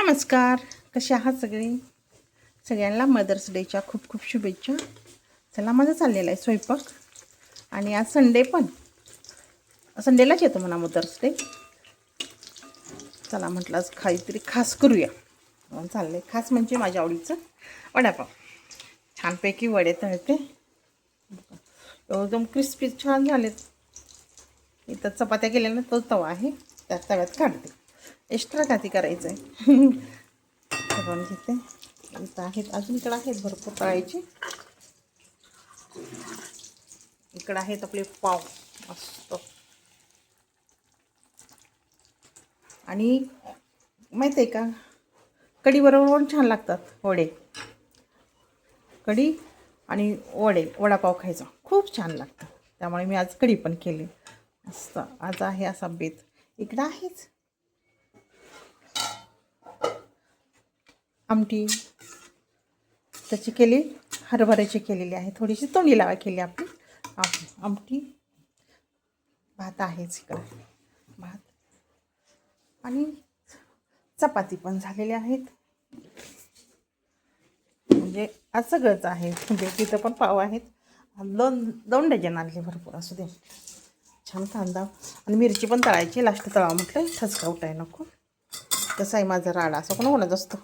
नमस्कार, कसे आहात सगळ्यांना मदर्स डेच्या खूप खूप शुभेच्छा. चला, माझं चाललेलं आहे स्वयंपाक आणि आज संडे पण, संडेलाच येतो म्हणा मदर्स डे. चला म्हटलं आज काहीतरी खास करूया म्हणून चाललं आहे. खास म्हणजे माझ्या आवडीचं वडापाव. छानपैकी वडे तळते, एकदम क्रिस्पी छान झालेत. इथं चपात्या केल्या ना, तो तवा आहे, त्या तव्यात काढते. एक्स्ट्रा काती करायचं आहे. पण घेते. इथं आहेत, अजून इकडं आहेत भरपूर तळायचे. इकडं आहेत आपले पाव मस्त. आणि माहीत आहे का, कढीबरोबर पण छान लागतात वडे. कढी आणि वडापाव खायचा खूप छान लागतं. त्यामुळे मी आज कढी पण केली मस्त. आज आहे असा बेत. इकडं आहेच आमटी त्याची केली, हरभऱ्याची केलेली आहे. थोडीशी तोंडी लावा केली आपली आमटी. भात आहेच इकडं, भात आणि चपाती पण झालेल्या आहेत. म्हणजे आज सगळंच आहे. म्हणजे तिथं पण पाव आहेत. दोन डझन आणले, भरपूर असू दे. छान कांदा आणि मिरची पण तळायची. लास्ट तळा म्हटलं, ठसका उठाय नको. कसं आहे माझा राडा, असं पण होणच असतो.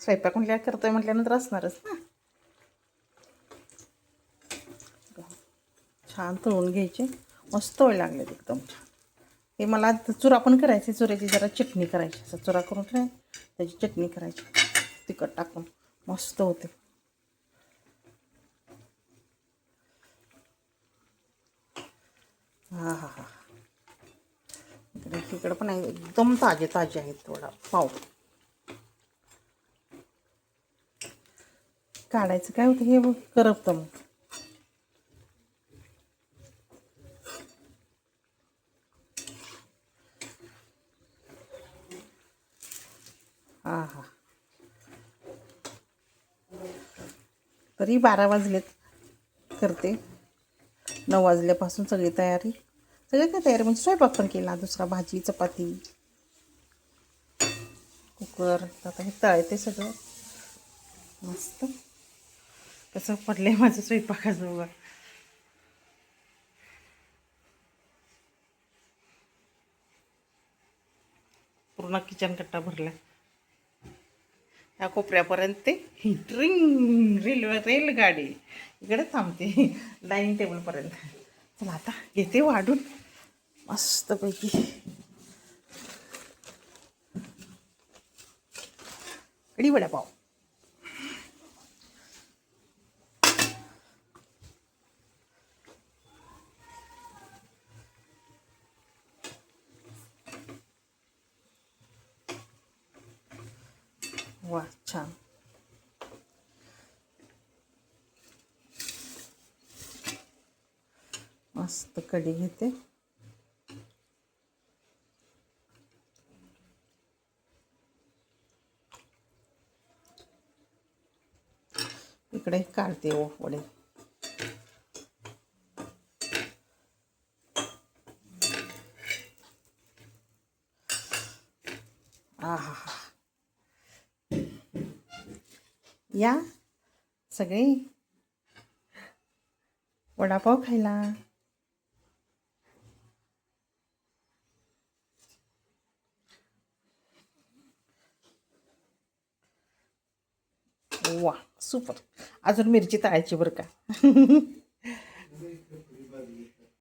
स्वयंपाक म्हटल्या करतोय म्हटल्यानंतर असणारच ना. छान तळून घ्यायचे, मस्त वेळ लागले एकदम छान. हे मला चुरा पण करायची, चुऱ्याची जरा चटणी करायची. असं चुरा करून ठेवाय, त्याची चटणी करायची तिखट टाकून, मस्त होते. हा हा हा. इकडं पण आहे, एकदम ताजे ताजे आहेत थोडा पाव. काढायचं काय होतं, हे करपतं मग. हां हां. तरी 12 वाजलेत, करते. 9 वाजल्यापासून सगळी तयारी. सगळी काय तयारी म्हणजे स्वयंपाक पण केला, दुसरा भाजी चपाती, कुकर. आता हे तळते सगळं मस्त. कसं पडलंय माझं स्वयंपाकाचं बघा. पूर्ण किचन कट्टा भरला. ह्या कोपऱ्यापर्यंत ते रेलगाडी इकडे थांबते डायनिंग टेबलपर्यंत. चला आता घेते वाढून मस्तपैकी कढी वडापाव. वा छान. मस्त कढी घेते. इकडे काढते वडे. हा हा हा. या सगळे वडापाव खायला. वा सुपर. अजून मिरची तळायची बरं का.